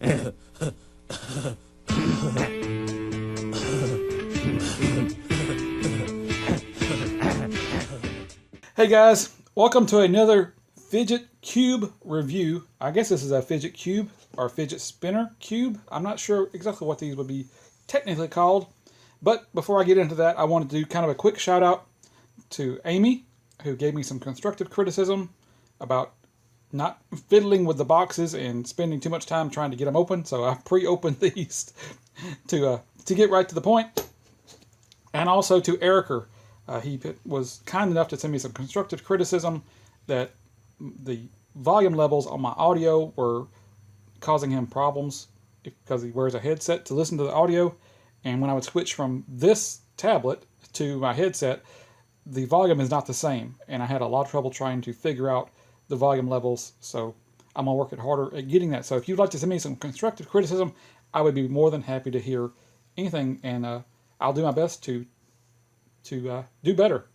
Hey guys, welcome to another Fidget Cube review. I guess this is a Fidget Cube or Fidget Spinner Cube. I'm not sure exactly what these would be technically called. But before I get into that, I wanted to do kind of a quick shout out to Amy, who gave me some constructive criticism about not fiddling with the boxes and spending too much time trying to get them open. So I pre-opened these to get right to the point. And also to Ericer. He was kind enough to send me some constructive criticism that the volume levels on my audio were causing him problems because he wears a headset to listen to the audio. And when I would switch from this tablet to my headset, the volume is not the same. And I had a lot of trouble trying to figure out the volume levels. So I'm going to work it harder at getting that. So if you'd like to send me some constructive criticism, I would be more than happy to hear anything. And I'll do my best to do better.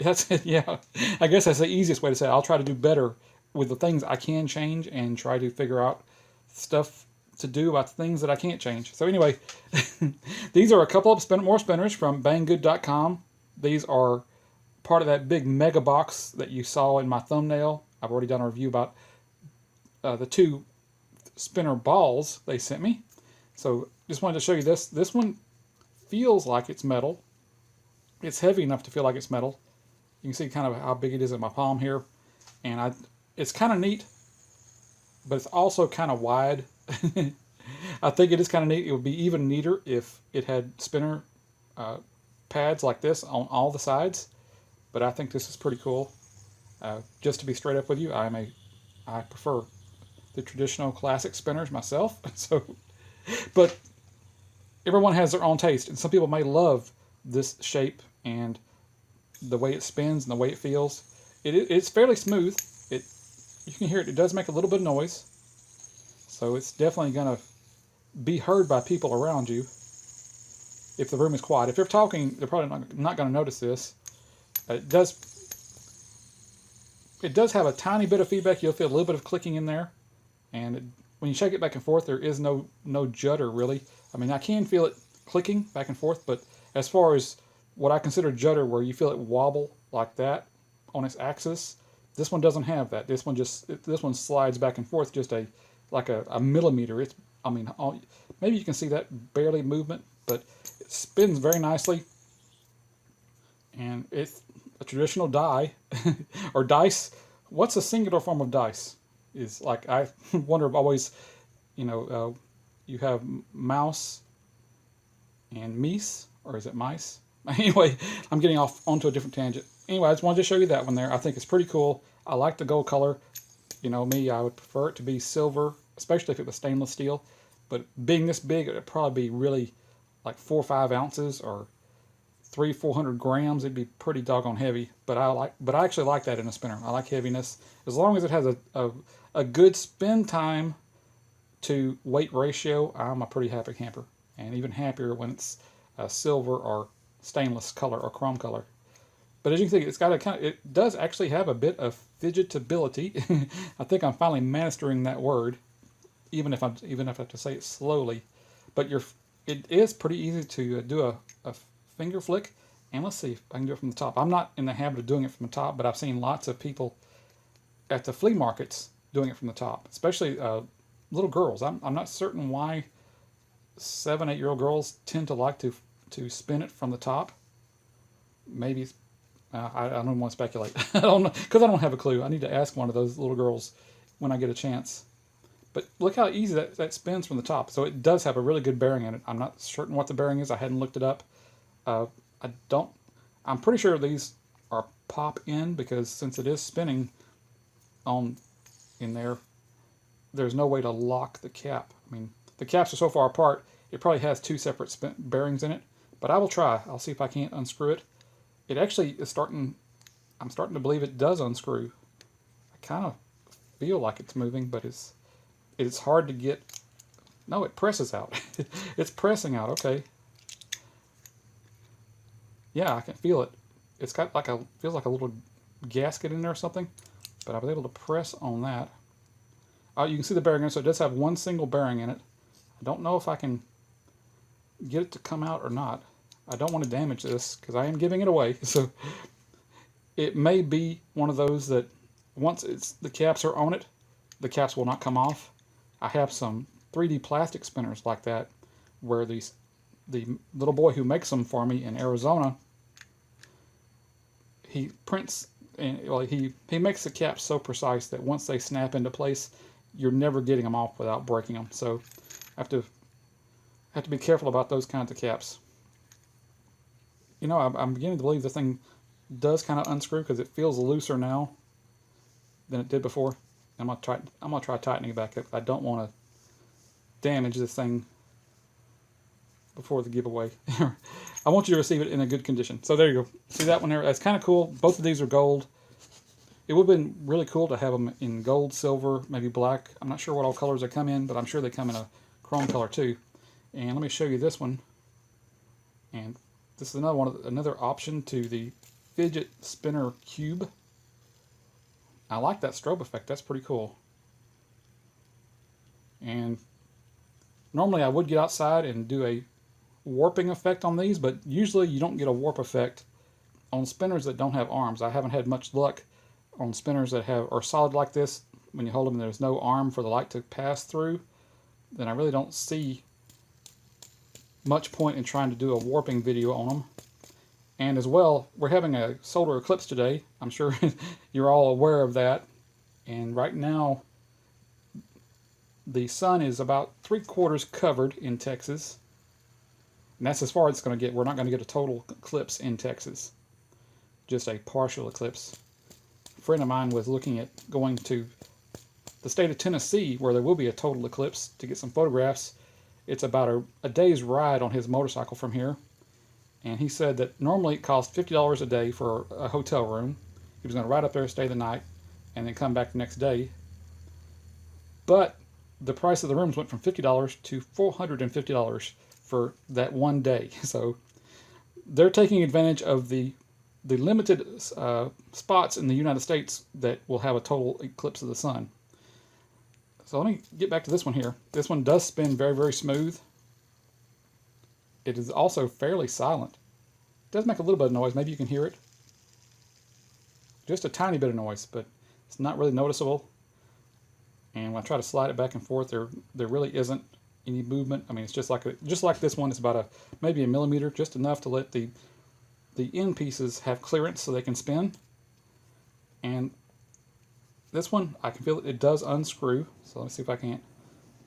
Yeah, I guess that's the easiest way to say it. I'll try to do better with the things I can change and try to figure out stuff to do about the things that I can't change. So anyway, these are a couple of more spinners from Banggood.com. These are part of that big mega box that you saw in my thumbnail. I've already done a review about the two spinner balls they sent me. So just wanted to show you this. This one feels like it's metal. It's heavy enough to feel like it's metal. You can see kind of how big it is in my palm here. And it's kind of neat, but it's also kind of wide. I think it is kind of neat. It would be even neater if it had spinner pads like this on all the sides. But I think this is pretty cool. Just to be straight up with you, I prefer the traditional classic spinners myself. But everyone has their own taste, and some people may love this shape and the way it spins and the way it feels. It's fairly smooth. You can hear it. It does make a little bit of noise, so it's definitely going to be heard by people around you if the room is quiet. If they're talking, they're probably not going to notice this. It does have a tiny bit of feedback. You'll feel a little bit of clicking in there, and when you shake it back and forth, there is no judder really. I mean, I can feel it clicking back and forth, but as far as what I consider judder, where you feel it wobble like that on its axis, this one doesn't have that. This one slides back and forth just like a millimeter. Maybe you can see that barely movement, but it spins very nicely, and it's a traditional die or dice. What's a singular form of dice? Is like I wonder always. You have mouse and meese, or is it mice? Anyway, I'm getting off onto a different tangent. Anyway, I just wanted to show you that one there. I think it's pretty cool. I like the gold color. You know me, I would prefer it to be silver, especially if it was stainless steel. But being this big, it would probably be really like 4 or 5 ounces or 300-400 grams. It'd be pretty doggone heavy. But I actually like that in a spinner. I like heaviness. As long as it has a good spin time to weight ratio, I'm a pretty happy camper. And even happier when it's a silver or stainless color or chrome color. But as you can see, it does actually have a bit of fidgetability. I think I'm finally mastering that word, even if I have to say it slowly. But it is pretty easy to do a finger flick. And let's see if I can do it from the top. I'm not in the habit of doing it from the top, but I've seen lots of people at the flea markets doing it from the top, especially little girls. I'm not certain why 7-8-year-old girls tend to like to spin it from the top. Maybe I don't want to speculate. I don't know, because I don't have a clue. I need to ask one of those little girls when I get a chance. But look how easy that spins from the top. So it does have a really good bearing in it. I'm not certain what the bearing is. I hadn't looked it up. I'm pretty sure these are pop in, because since it is spinning in there, there's no way to lock the cap. I mean, the caps are so far apart, it probably has 2 separate bearings in it. But I will try. I'll see if I can't unscrew it. It actually is I'm starting to believe it does unscrew. I kind of feel like it's moving, but it's hard to get. No, it presses out. It's pressing out. Okay. Yeah, I can feel it. It's got feels like a little gasket in there or something. But I was able to press on that. You can see the bearing in it, so it does have one single bearing in it. I don't know if I can get it to come out or not. I don't want to damage this because I am giving it away. So it may be one of those that once the caps are on it, the caps will not come off. I have some 3D plastic spinners like that where the little boy who makes them for me in Arizona, he prints and well, he makes the caps so precise that once they snap into place, you're never getting them off without breaking them. So I have to be careful about those kinds of caps. You know, I'm beginning to believe the thing does kind of unscrew because it feels looser now than it did before. I'm gonna try tightening it back up. I don't want to damage this thing before the giveaway. I want you to receive it in a good condition. So there you go. See that one there? That's kind of cool. Both of these are gold. It would have been really cool to have them in gold, silver, maybe black. I'm not sure what all colors they come in, but I'm sure they come in a chrome color too. And let me show you this one. And this is another option to the fidget spinner cube. I like that strobe effect. That's pretty cool. And normally I would get outside and do a warping effect on these, but usually you don't get a warp effect on spinners that don't have arms. I haven't had much luck on spinners that are solid like this. When you hold them and there's no arm for the light to pass through, then I really don't see much point in trying to do a warping video on them. And as well, we're having a solar eclipse today. I'm sure you're all aware of that. And right now, the sun is about 3/4 covered in Texas. And that's as far as it's going to get. We're not going to get a total eclipse in Texas. Just a partial eclipse. A friend of mine was looking at going to the state of Tennessee, where there will be a total eclipse, to get some photographs. It's about a day's ride on his motorcycle from here. And he said that normally it costs $50 a day for a hotel room. He was going to ride up there, stay the night, and then come back the next day. But the price of the rooms went from $50 to $450 for that one day. So they're taking advantage of the limited spots in the United States that will have a total eclipse of the sun. So let me get back to this one here. This one does spin very, very smooth. It is also fairly silent. It does make a little bit of noise. Maybe you can hear it. Just a tiny bit of noise, but it's not really noticeable. And when I try to slide it back and forth, there really isn't any movement. I mean, it's just like this one. It's about maybe a millimeter, just enough to let the end pieces have clearance so they can spin. And this one, I can feel it does unscrew. So let me see if I can't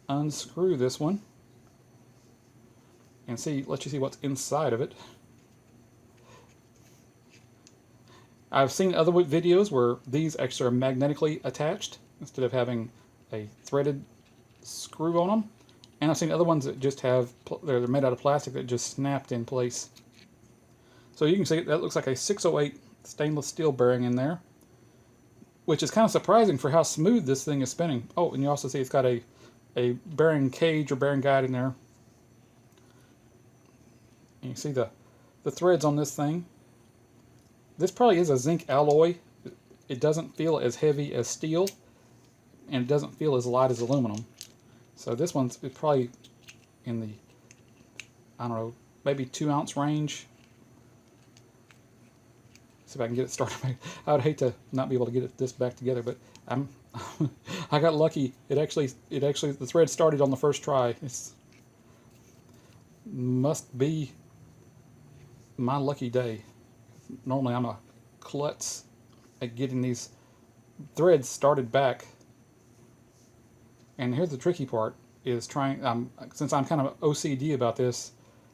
unscrew this one and let you see what's inside of it. I've seen other videos where these actually are magnetically attached instead of having a threaded screw on them. And I've seen other ones that just they're made out of plastic that just snapped in place. So you can see that looks like a 608 stainless steel bearing in there, which is kind of surprising for how smooth this thing is spinning. Oh, and you also see it's got a bearing cage or bearing guide in there. And you see the threads on this thing. This probably is a zinc alloy. It doesn't feel as heavy as steel, and it doesn't feel as light as aluminum. So this one's probably in the, I don't know, maybe 2-ounce range. See if I can get it started. I would hate to not be able to get this back together, but I got lucky. It actually the thread started on the first try. It must be my lucky day. Normally I'm a klutz at getting these threads started back. And here's the tricky part, is since I'm kind of OCD about this,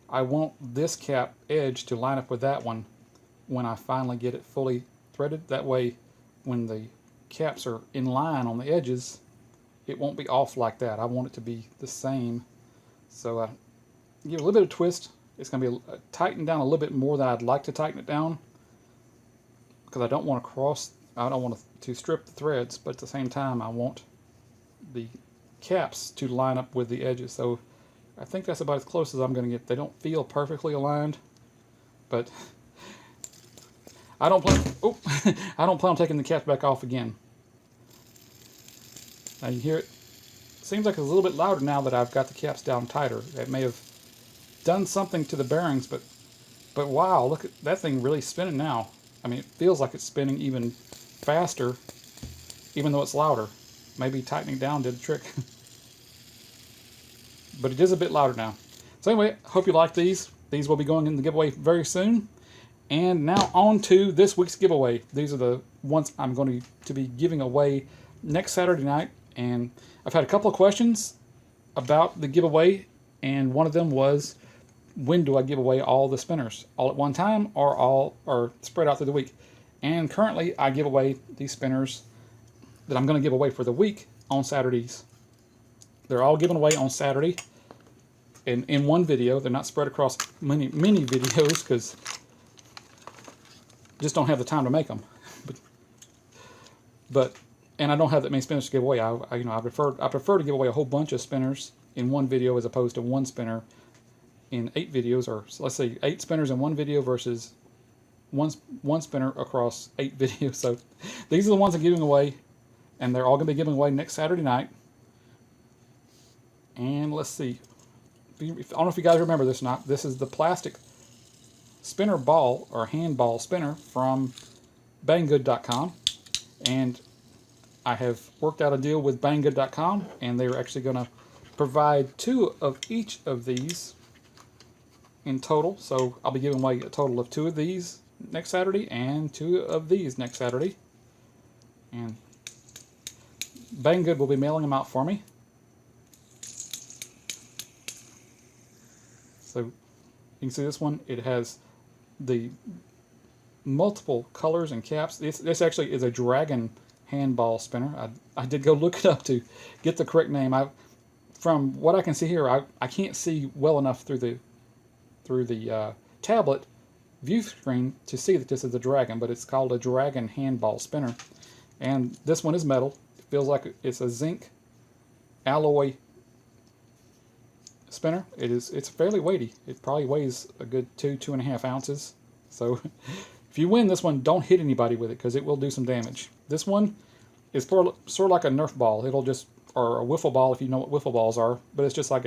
I want this cap edge to line up with that one when I finally get it fully threaded. That way, when the caps are in line on the edges, it won't be off like that. I want it to be the same. So give it a little bit of twist. It's going to be tightened down a little bit more than I'd like to tighten it down, because I don't want to strip the threads, but at the same time I want the caps to line up with the edges. So I think that's about as close as I'm going to get. They don't feel perfectly aligned, but I don't plan on taking the caps back off again. Now you hear it. seems like it's a little bit louder now that I've got the caps down tighter. It may have done something to the bearings, but wow, look at that thing really spinning now. I mean, it feels like it's spinning even faster, even though it's louder. Maybe tightening down did the trick. But it is a bit louder now. So anyway, hope you like these. These will be going in the giveaway very soon. And now on to this week's giveaway. These are the ones I'm going to be giving away next Saturday night. And I've had a couple of questions about the giveaway, and one of them was, when do I give away all the spinners? All at one time or spread out through the week? And currently I give away these spinners that I'm going to give away for the week on Saturdays. They're all given away on Saturday in one video. They're not spread across many videos because just don't have the time to make them. And I don't have that many spinners to give away. I prefer to give away a whole bunch of spinners in one video as opposed to one spinner in 8 videos, or let's say 8 spinners in one video versus one spinner across 8 videos. So these are the ones I'm giving away, and they're all going to be given away next Saturday night. And let's see. I don't know if you guys remember this or not. This is the plastic spinner ball or handball spinner from Banggood.com, and I have worked out a deal with Banggood.com, and they're actually going to provide 2 of each of these in total. So I'll be giving away a total of 2 of these next Saturday and 2 of these next Saturday. And Banggood will be mailing them out for me. So you can see this one, it has the multiple colors and caps. This actually is a dragon handball spinner. I did go look it up to get the correct name. From what I can see here, I can't see well enough through the tablet view screen to see that this is a dragon, but it's called a dragon handball spinner. And this one is metal. It feels like it's a zinc alloy spinner. It's fairly weighty. It probably weighs a good 2.5 ounces. So if you win this one, don't hit anybody with it because it will do some damage. This one is sort of like a Nerf ball. It'll just, or a wiffle ball if you know what wiffle balls are, but it's just like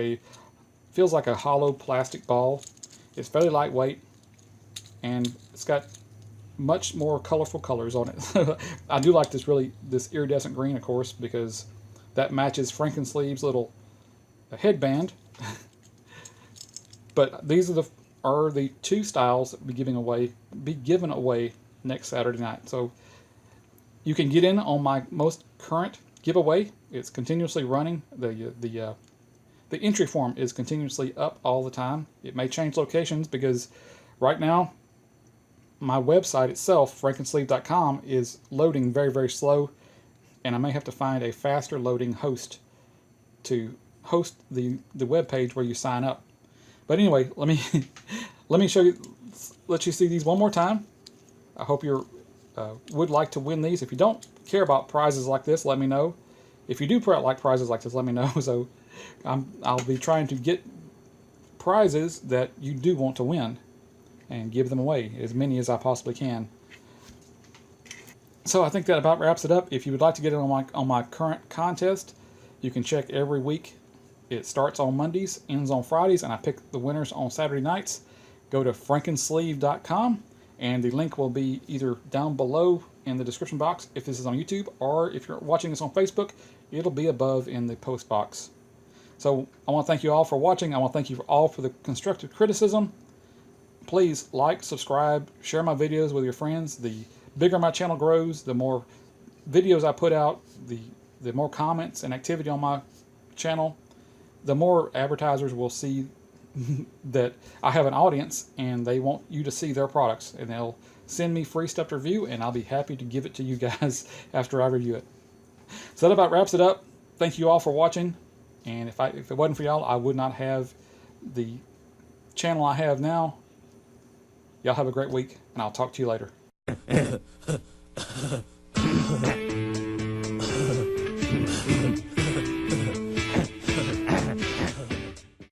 feels like a hollow plastic ball. It's fairly lightweight, and it's got much more colorful colors on it. I do like this iridescent green, of course, because that matches Frankensleeve's little headband. But these are the 2 styles that will be given away next Saturday night. So you can get in on my most current giveaway. It's continuously running. The entry form is continuously up all the time. It may change locations because right now my website itself, frankensleeve.com, is loading very, very slow, and I may have to find a faster loading host to host the web page where you sign up. But anyway, let me let you see these one more time. I hope you would like to win these. If you don't care about prizes like this, let me know. If you do like prizes like this, let me know. So I'll be trying to get prizes that you do want to win and give them away, as many as I possibly can. So I think that about wraps it up. If you would like to get in on my current contest, you can check every week. It starts on Mondays, ends on Fridays, and I pick the winners on Saturday nights. Go to frankensleeve.com, and the link will be either down below in the description box if this is on YouTube, or if you're watching this on Facebook, it'll be above in the post box. So I want to thank you all for watching. I want to thank you all for the constructive criticism. Please like, subscribe, share my videos with your friends. The bigger my channel grows, the more videos I put out, the more comments and activity on my channel, the more advertisers will see that I have an audience and they want you to see their products, and they'll send me free stuff to review, and I'll be happy to give it to you guys after I review it. So that about wraps it up. Thank you all for watching, and if it wasn't for y'all, I would not have the channel I have now. Y'all have a great week, and I'll talk to you later.